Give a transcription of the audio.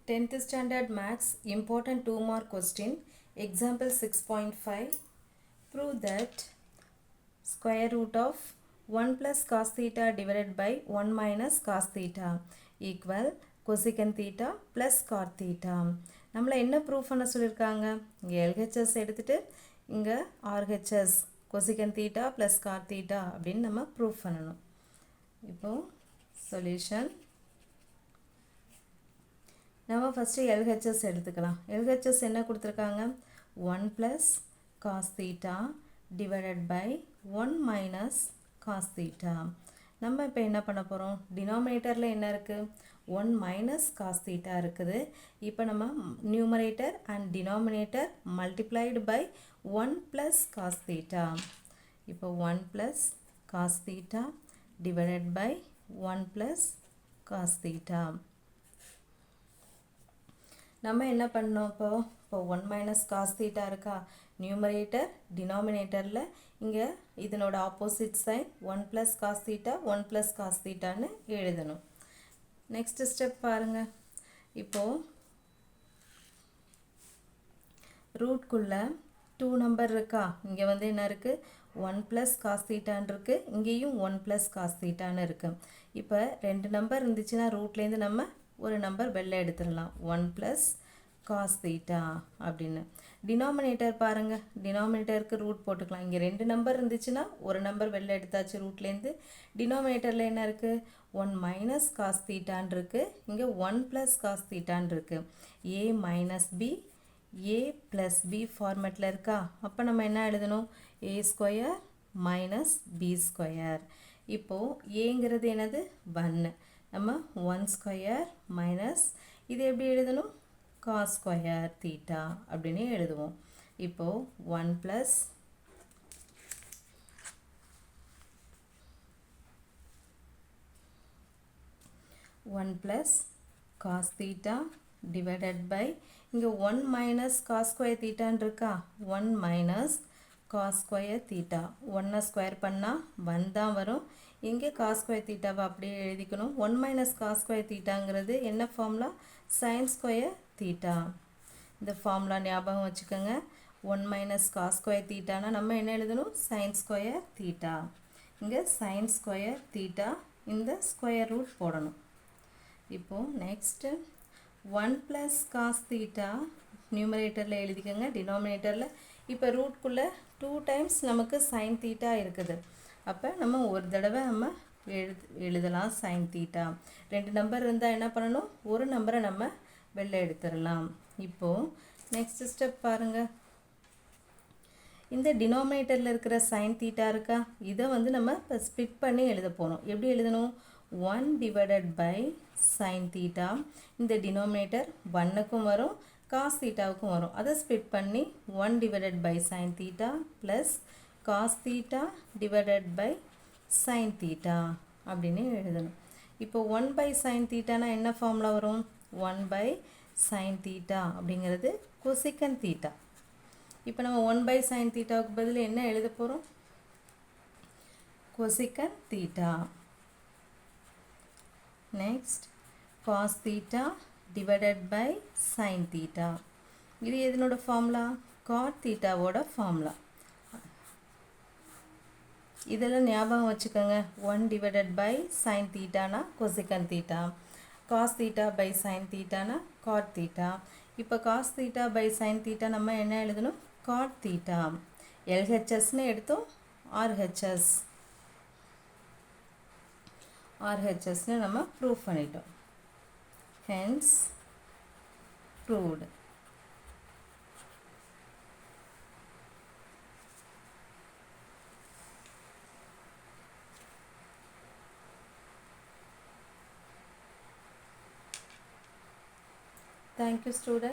10th standard maths important 2 mark question example 6.5 prove that square root of 1 plus cos theta divided by 1 minus cos theta equal cosecant theta plus cot theta நம்மள என்ன proof பண்ண சொல்லிருக்காங்க இங்க LHS எடுத்துட்டு இங்க RHS cosecant theta plus cot theta அப்படினு நம்ம proof பண்ணனும் இப்போ சொல்யூஷன் நம்ம ஃபர்ஸ்ட் LHS எடுத்துக்கலாம் LHS என்ன கொடுத்திருக்காங்க 1 plus cos theta divided by 1 minus cos theta நம்ம இப்போ என்ன பண்ண போறோம் டினாமினேட்டர்ல என்ன இருக்கு 1 minus cos theta இருக்குது இப்போ நம்ம numerator and denominator multiplied by 1 plus cos theta இப்போ 1 plus cos theta divided by 1 plus cos theta நம்ம என்ன பண்ணோம் இப்போ 1 minus cos theta இருக்கா numerator denominatorல இங்க இதனோட opposite sign 1 plus cos theta 1 plus cos theta ன்னு எழுதணும் next step பாருங்க இப்போ root குள்ள 2 நம்பர் இருக்கா இங்க வந்து என்ன இருக்கு 1 plus cos theta ன்னு இருக்கு இங்கேயும் 1 plus cos theta ன்னு இருக்கு இப்போ ரெண்டு நம்பர் இருந்துச்சுனா ரூட்ல இருந்து நம்ம ஒரு நம்பர் வெளில எடுத்துறலாம் 1 plus cos theta அப்படினு denominator பாருங்க denominatorக்கு ரூட் போட்டுக்கலாம் இங்க ரெண்டு நம்பர் இருந்துச்சுனா ஒரு நம்பர் வெளில எடுத்தாச்சு ரூட்ல இருந்து denominatorல என்ன இருக்கு 1 minus cos theta ன்னு இருக்கு இங்க 1 plus cos theta ன்னு இருக்கு a minus b a plus b ஃபார்மட்ல இருக்கா அப்ப நம்ம என்ன எழுதணும் a square minus b square இப்போ aங்கிறது என்னது 1 நம்ம 1 square minus இது எப்படி எழுதணும் cos square theta அப்படினே எழுதுவோம் இப்போ 1 plus cos theta divided by இங்க 1 minus cos square theta இருக்கா 1 minus cos square theta 1 square பண்ணா 1 தான் வரும் இங்க cos square theta வ அப்படியே எழுதிக்கணும் 1 minus cos square thetaங்கிறது என்ன ஃபார்முலா sin square theta இந்த ஃபார்முலா ஞாபகம் வச்சுக்கோங்க 1 minus cos square theta னா நம்ம என்ன எழுதணும் sin square theta இங்க sin square theta இந்த ஸ்கொயர் ரூட் போடணும் இப்போ next 1 plus cos theta numeratorல எழுதிக்கங்க denominatorல இப்போ ரூட் குள்ள 2 times நமக்கு sin theta இருக்குது அப்ப நம்ம ஒரு தடவை நம்ம எழுதலாம் sin theta ரெண்டு நம்பர் இருந்தா என்ன பண்ணனும் ஒரு நம்பரை நம்ம வெளில எடுத்துறலாம் இப்போ next step பாருங்க இந்த denominatorல இருக்கிற sin theta இருக்கா இத வந்து நம்ம ஸ்ப்ளிட் பண்ணி எழுத போறோம் எப்படி எழுதணும் 1 divided by sin theta இந்த denominator 1 க்கும் வரும் cos theta க்கும் வரும் அதை ஸ்ப்ளிட் பண்ணி 1 divided by sin theta plus cos theta divided by sin theta அப்படினு எழுதணும் இப்போ 1 by sin theta னா என்ன ஃபார்முலா வரும் 1 by sin theta அப்படிங்கிறது cosecant theta இப்போ நம்ம 1 by sin theta க்கு பதிலா என்ன எழுத போறோம் cosecant theta next cos theta divided by sin theta இது எதனோட ஃபார்முலா cot theta ஓட ஃபார்முலா இதெல்லாம் ஞாபகம் வச்சுக்கோங்க 1 divided by sin theta னா cosecant theta cos theta by sin theta னா cot theta இப்போ cos theta by sin theta நம்ம என்ன எழுதணும் cot theta LHS னு எடுத்தோம் RHS னு நம்ம ப்ரூஃப் பண்ணிட்டோம் hence proved thank you student